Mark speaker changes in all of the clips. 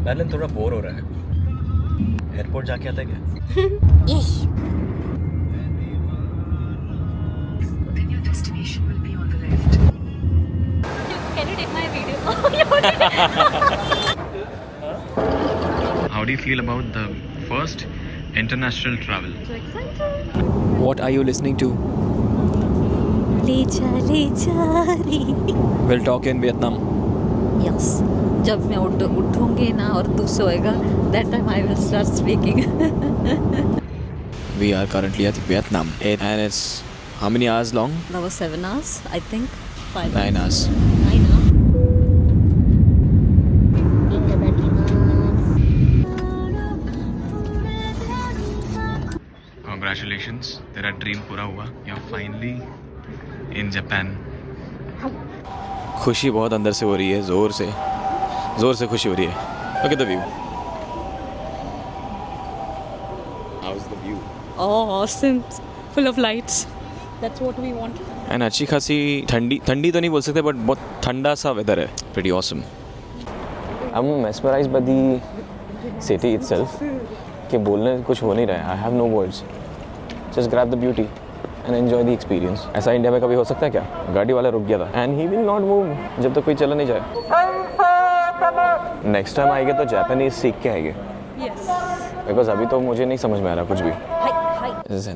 Speaker 1: Melon थोड़ा bore हो रहा है, एयरपोर्ट जाके आता है क्या?
Speaker 2: Yes.
Speaker 3: Then your destination will be on the left.
Speaker 2: Can you take my video?
Speaker 1: How do you feel about the first international travel?
Speaker 2: So excited.
Speaker 1: What are you listening to?
Speaker 2: ले जा रे.
Speaker 1: We'll talk in Vietnam.
Speaker 2: Yes. जब मैं उठूंगी ना और तू सोएगा, that time I will start speaking.
Speaker 1: We are currently at Vietnam, and it's how many hours long?
Speaker 2: That was 7 hours, I think. 5
Speaker 1: 9 hours.
Speaker 2: 9 hours.
Speaker 1: Congratulations, तेरा dream पूरा हुआ. You're finally in Japan. खुशी बहुत अंदर से हो रही है, जोर से खुशी हो रही है. Look at the view. How's the view?
Speaker 2: Oh, awesome. Full of lights. That's what we want.
Speaker 1: And अच्छी खासी ठंडी तो नहीं बोल सकते, बट बहुत ठंडा सा वेदर है. Pretty awesome. I'm mesmerized by the city itself. कि बोलने कुछ हो नहीं रहा है. I have no words. Just grab the beauty and enjoy the experience. ऐसा इंडिया में कभी हो सकता है क्या? गाड़ी वाला रुक गया था. And he will not move जब तक कोई चला नहीं जाए. नेक्स्ट टाइम आएंगे तो जापानीज सीख के आएंगे.
Speaker 2: Yes.
Speaker 1: बिकॉज अभी तो मुझे नहीं समझ में आ रहा कुछ भी.
Speaker 2: Hi.
Speaker 1: Is this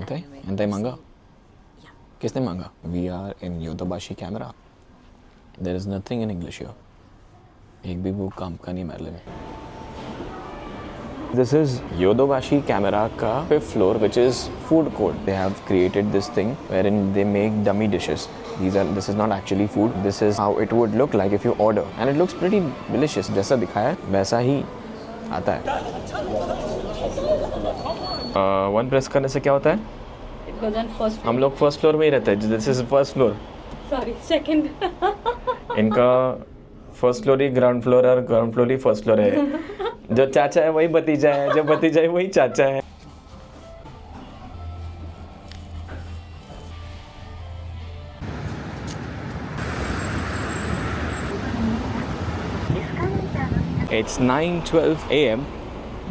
Speaker 1: hentai manga? किसने मांगा? We are in Yodobashi camera. There is nothing in English here. एक भी बुक काम का नहीं मैरले में. This is Yodobashi camera का 5th floor, which is food court. They have created this thing wherein they make dummy dishes. This is not actually food. This is how it would look like if you order, and it looks pretty delicious. जैसा दिखाया है वैसा ही आता है. One press करने से क्या होता है?
Speaker 2: It goes on first.
Speaker 1: हम लोग फर्स्ट फ्लोर में ही रहते हैं. This is first floor.
Speaker 2: Sorry, second.
Speaker 1: इनका फर्स्ट फ्लोर ही ग्राउंड फ्लोर और ग्राउंड फ्लोर ही फर्स्ट फ्लोर है. जो चाचा है वही भतीजा है, जो भतीजा है वही चाचा है. It's 9:12 AM.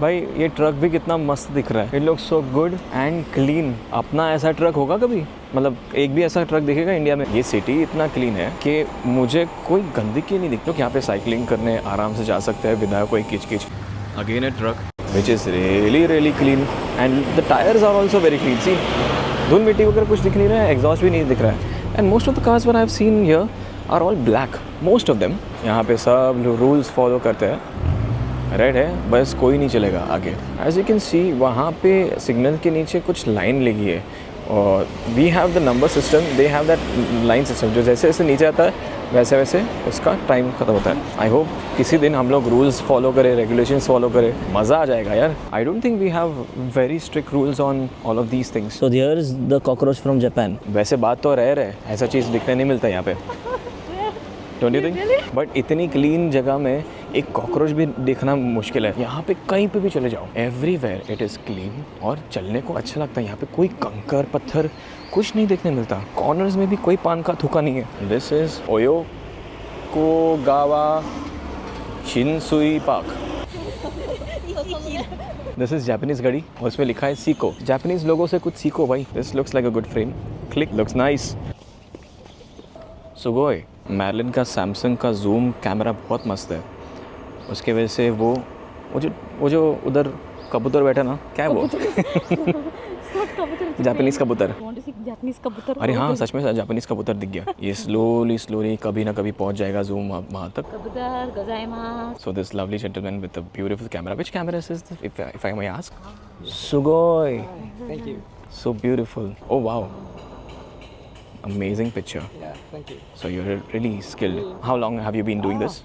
Speaker 1: भाई ये ट्रक भी कितना मस्त दिख रहा है. It looks so good and clean. अपना ऐसा ट्रक होगा कभी? मतलब एक भी ऐसा ट्रक दिखेगा इंडिया में? ये सिटी इतना क्लीन है कि मुझे कोई गंदगी नहीं दिखती. यहाँ पे साइकिलिंग करने आराम से जा सकते हैं बिना कोई किच. Again a truck which is really clean and the tires are also very clean. See, धूल मिट्टी वगैरह कुछ दिख नहीं रहा है, एग्जॉस्ट भी नहीं दिख रहा है. And most of the cars what I've seen here are all black. Most of them. यहाँ पे सब रूल्स फॉलो करते हैं. रेड है, बस कोई नहीं चलेगा आगे. As you can see, वहाँ पे सिग्नल के नीचे कुछ लाइन लगी है और we have the number system, they have that line system. जो जैसे जैसे नीचे आता है वैसे वैसे उसका टाइम ख़त्म होता है. आई होप किसी दिन हम लोग रूल्स फॉलो करें, रेगुलेशंस फॉलो करें. मज़ा आ जाएगा यार. I don't think we have very strict rules on all of these things.
Speaker 4: So here is the cockroach from Japan.
Speaker 1: वैसे बात तो रह ऐसा चीज़ दिखने नहीं मिलता यहाँ पे. Don't you think? बट इतनी क्लीन जगह में एक कॉकरोच भी देखना मुश्किल है. यहाँ पे कहीं पे भी चले जाओ, एवरीवेयर इट इज़ क्लीन और चलने को अच्छा लगता है. यहाँ पे कोई कंकर पत्थर कुछ नहीं देखने मिलता. कॉर्नर्स में भी कोई पान का थूका नहीं है. This is Oyokogawa Shinsui park. This is Japanese गाड़ी और उसमें लिखा है सीको. जापानीज लोगों से कुछ सीखो भाई. This looks like a good frame. Click looks nice. सुगोय. मैरलिन का सैमसंग का जूम कैमरा बहुत मस्त है. उसके वजह से वो जो उधर कबूतर बैठा ना, क्या है वो? जापानीज कबूतर. अरे हाँ, सच में जापानीज कबूतर दिख गया. ये स्लोली कभी ना कभी पहुंच जाएगा जूम वहाँ तक. So this lovely gentleman with a beautiful camera. Which camera is this, if I may ask? सुगोय.
Speaker 5: Thank you.
Speaker 1: So beautiful. Oh wow. Amazing picture.
Speaker 5: Yeah, thank you.
Speaker 1: So you're really skilled. How long have you been doing this?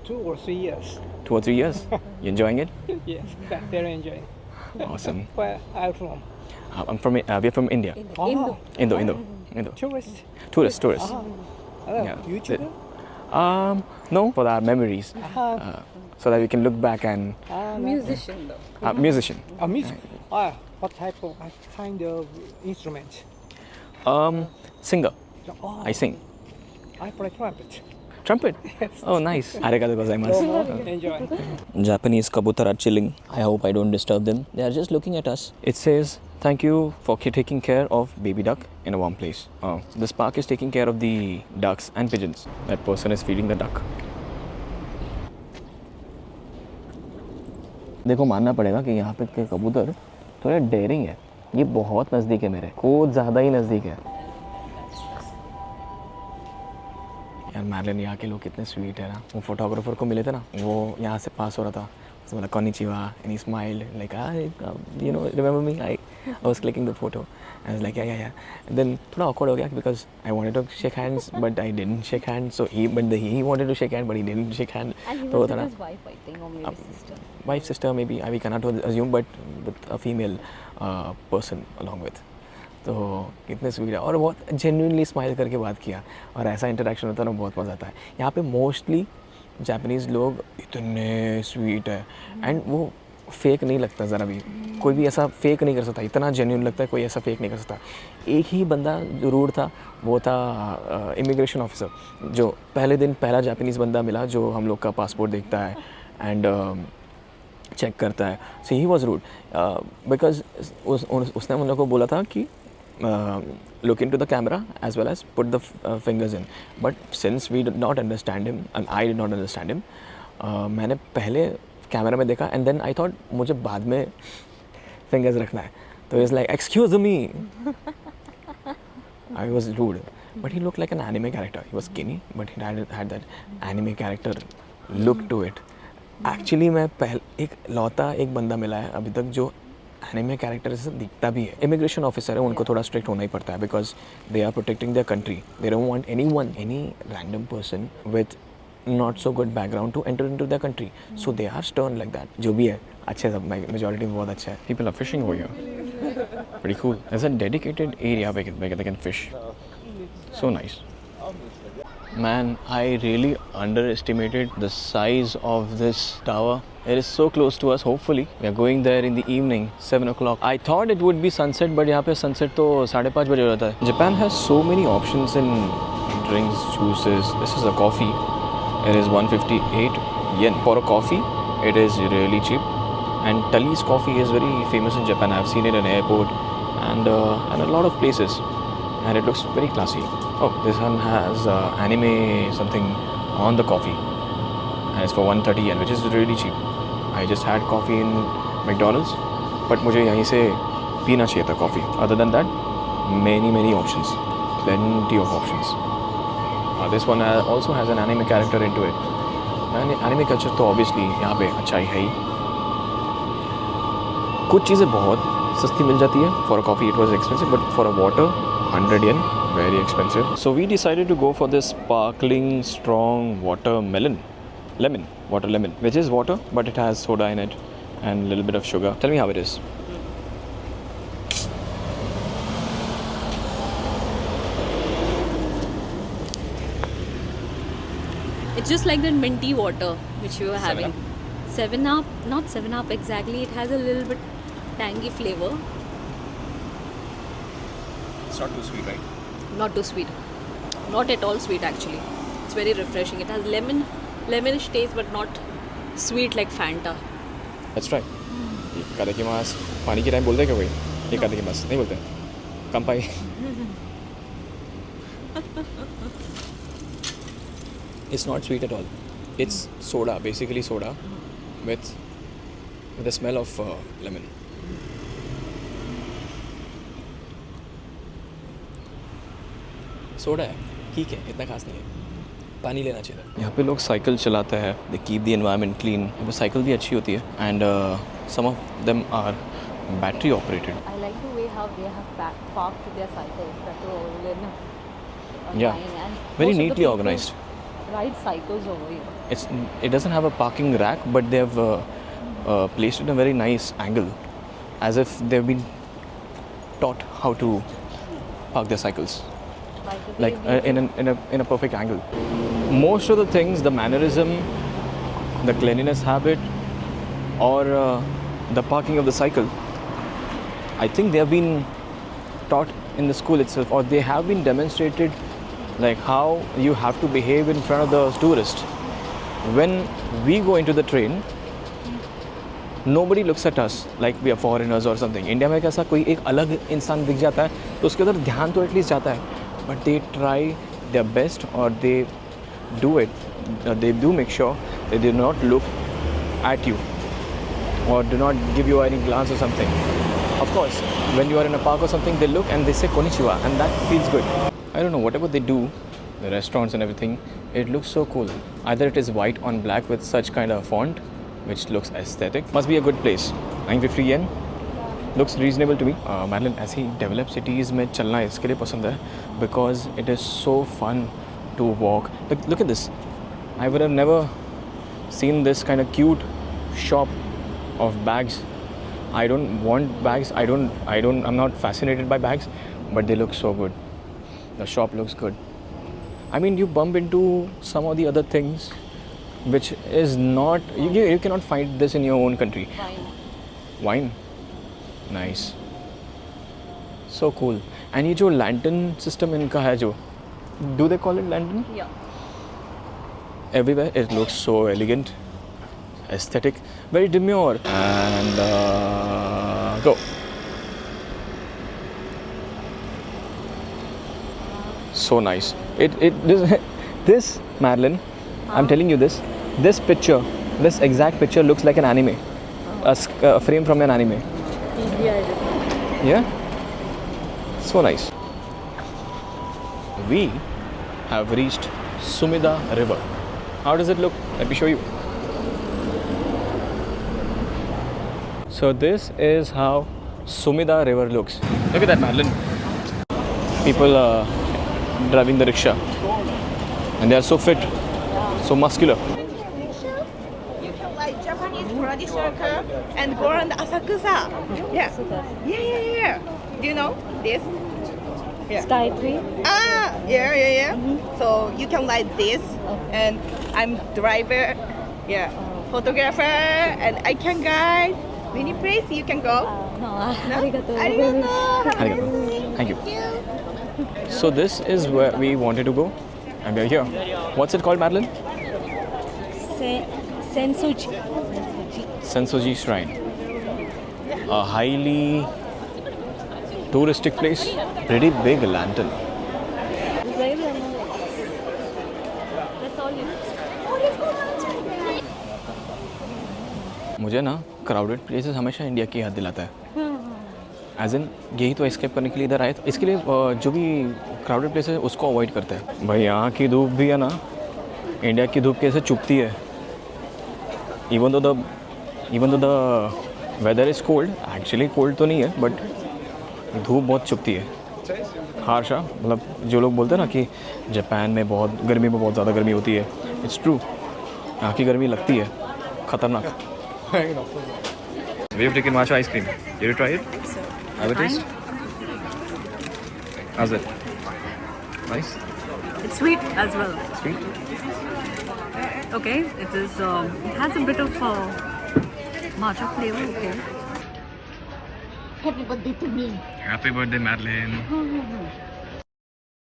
Speaker 5: 2 or 3 years.
Speaker 1: 2 or 3 years? You enjoying it?
Speaker 5: Yes, very enjoying.
Speaker 1: Awesome.
Speaker 5: Where are you from?
Speaker 1: I'm from. We're from India. Indo.
Speaker 5: Tourist.
Speaker 1: Tourist.
Speaker 5: Oh,
Speaker 1: Yeah.
Speaker 5: YouTuber?
Speaker 1: No, for our memories. So that we can look back and.
Speaker 2: Musician though.
Speaker 1: Musician.
Speaker 5: Music. What type of, what kind of instrument?
Speaker 1: Singer.
Speaker 5: Oh,
Speaker 1: I sing.
Speaker 5: I play trumpet.
Speaker 1: Trumpet? Oh, nice. Arigatou gozaimasu.
Speaker 5: Enjoy.
Speaker 4: Japanese kabutar are chilling. I hope I don't disturb them. They are just looking at us.
Speaker 1: It says, thank you for taking care of baby duck in a warm place. This park is taking care of the ducks and pigeons. That person is feeding the duck. देखो मानना पड़ेगा कि यहाँ पे के कबूतर थोड़े dairying है. ये बहुत नज़दीक है मेरे, कुछ ज़्यादा ही नज़दीक है. यार मैरलिन यहाँ के लोग कितने स्वीट है ना. वो फोटोग्राफर को मिले थे ना, वो यहाँ से पास हो रहा था. So like konnichiwa, and he smiled like, you know, remember me? I was clicking the photo. I was like, yeah. And then थोड़ा awkward हो गया because I wanted to shake hands, but I didn't shake hands. So he wanted to shake hand, but he didn't shake hand.
Speaker 2: And he
Speaker 1: तो
Speaker 2: was
Speaker 1: वो
Speaker 2: with
Speaker 1: था
Speaker 2: his wife, I think, or maybe sister.
Speaker 1: Wife, sister, maybe we cannot assume, but with a female person along with. तो कितने sweet है और बहुत genuinely smile करके बात किया और ऐसा इंटरेक्शन होता है ना, बहुत मज़ा आता है. यहाँ पे मोस्टली जापानीज़ लोग इतने स्वीट है एंड वो फेक नहीं लगता ज़रा भी. कोई भी ऐसा फेक नहीं कर सकता, इतना जेन्युइन लगता है, कोई ऐसा फेक नहीं कर सकता. एक ही बंदा जो रूड था वो था इमिग्रेशन ऑफिसर, जो पहले दिन पहला जापानीज़ बंदा मिला जो हम लोग का पासपोर्ट देखता है एंड चेक करता है. सो ही वॉज रूड बिकॉज उसने हम लोग को बोला था कि look into the camera as well as put the fingers in. But since we did not understand him and I did not understand him, मैंने पहले कैमरा में देखा and then I thought मुझे बाद में fingers रखना है. तो he was like, excuse me. I was rude. But he looked like an anime character. He was skinny, but he had that anime character look to it. Actually मैं एक लौता एक बंदा मिला है अभी तक जो एनिमे कैरेक्टर से दिखता भी है. इमिग्रेशन ऑफिसर है, उनको थोड़ा स्ट्रिक्ट होना ही पड़ता है because they are protecting their country. They don't want any random person with not so good background to enter into their country. So they are stern like that. जो भी है अच्छे सब, मेजॉरिटी बहुत अच्छा है. People are fishing over here. Pretty cool. There is a dedicated area where they can fish. So nice. Man, I really underestimated the size of this tower. It is so close to us. Hopefully, we are going there in the evening, 7 o'clock. I thought it would be sunset, but यहाँ पे sunset तो 5:30 बजे हो जाता है. Japan has so many options in drinks, juices. This is a coffee. It is 158 yen for a coffee. It is really cheap. And Tully's coffee is very famous in Japan. I've seen it in airport and a lot of places. And it looks very classy. Oh, this one has anime something on the coffee. And it's for 130 yen, which is really cheap. I just had coffee in McDonald's, but मुझे यहीं से पीना चाहिए था coffee. Other than that, many options. Plenty of options. This one also has an anime character into it. Anime culture तो obviously यहाँ पे अच्छा ही है ही. कुछ चीज़ें बहुत सस्ती मिल जाती है. For a coffee it was expensive, but for a water 100 yen, very expensive. So we decided to go for this sparkling strong watermelon. Water lemon, which is water but it has soda in it and a little bit of sugar. Tell me how it is.
Speaker 2: It's just like that minty water which we were having. 7-Up, not 7-Up exactly. It has a little bit tangy flavor.
Speaker 1: It's not too sweet, right?
Speaker 2: Not too sweet. Not at all sweet actually. It's very refreshing. It has lemonish taste but not sweet like Fanta.
Speaker 1: Let's try. Ikadakimasu. पानी की time बोलते हैं क्या कोई? Ikadakimasu नहीं बोलते. Kanpai. It's not sweet at all. It's soda, basically soda, with the smell of lemon. Soda है, ठीक है, इतना खास नहीं है. पानी लेना चाहिए था. यहाँ पे लोग साइकिल चलाते हैं. They keep the environment clean. यहाँ पे साइकिल भी अच्छी होती है and some of them are battery operated.
Speaker 2: I like the way how they have parked their cycles. That was
Speaker 1: Yeah, very neatly organized.
Speaker 2: Ride cycles over here.
Speaker 1: It doesn't have a parking rack, but they have placed it in a very nice angle, as if they've been taught how to park their cycles. Like in a perfect angle. Most of the things, the mannerism, the cleanliness habit, or the parking of the cycle, I think they have been taught in the school itself, or they have been demonstrated like how you have to behave in front of the tourist. When we go into the train, nobody looks at us like we are foreigners or something. India में कैसा कोई एक अलग इंसान दिख जाता है तो उसके उधर ध्यान तो एटलीस्ट जाता है. But they try their best, or they do it. They do make sure that they do not look at you or do not give you any glance or something. Of course, when you are in a park or something, they look and they say konnichiwa, and that feels good. I don't know, whatever they do, the restaurants and everything, it looks so cool. Either it is white on black with such kind of font, which looks aesthetic. Must be a good place. 950 yen. Looks reasonable to me. Madeline, ऐसी developed cities में चलना इसके लिए पसंद है because it is so fun to walk. Look at this. I would have never seen this kind of cute shop of bags. I don't want bags. I'm not fascinated by bags, but they look so good. The shop looks good. I mean, you bump into some of the other things which is not, you cannot find this in your own country. Wine. Nice. So cool. And ये जो lantern system इनका है जो, do they call it lantern?
Speaker 2: Yeah.
Speaker 1: Everywhere it looks so elegant, aesthetic, very demure. And go. So nice. This Madeline, I'm telling you this picture, this exact picture looks like an anime, a frame from an anime. Yeah, so nice. We have reached Sumida River. How does it look? Let me show you. So this is how Sumida River looks. Look at that, Madeline. People driving the rickshaw, and they are so fit, so muscular.
Speaker 6: You can like Japanese traditional car and go around Asakusa. Yeah. Do you know this? Yeah.
Speaker 2: Sky tree.
Speaker 6: Yeah. So you can like this, and I'm driver, photographer, and I can guide many places you can go.
Speaker 2: No,
Speaker 6: Arigato.
Speaker 1: Arigato. Thank you. So this is where we wanted to go, and we are here. What's it called, Madeline?
Speaker 2: Sensoji.
Speaker 1: Sensoji Shrine. A highly touristic place. Pretty big lantern.
Speaker 2: That's all you know.
Speaker 1: मुझे ना crowded places हमेशा India की याद दिलाता है. As in यही तो escape करने के लिए इधर आए थे. इसके लिए जो भी क्राउडेड प्लेस है उसको अवॉइड करते हैं. भाई यहाँ की धूप भी है ना, इंडिया की धूप कैसे चुभती है. Even though the weather is cold, actually cold तो नहीं है, बट धूप बहुत चुभती है. हार्शा, मतलब जो लोग बोलते हैं ना कि जापान में बहुत गर्मी में बहुत ज़्यादा गर्मी होती है, इट्स ट्रू. यहाँ की गर्मी लगती है खतरनाक. We have taken matcha ice cream. Did you try it? Have a taste? How's it? Nice?
Speaker 7: It's sweet as well.
Speaker 1: Sweet?
Speaker 7: Okay, it is. It has a bit of matcha flavor. Okay.
Speaker 1: Happy birthday, Madeline.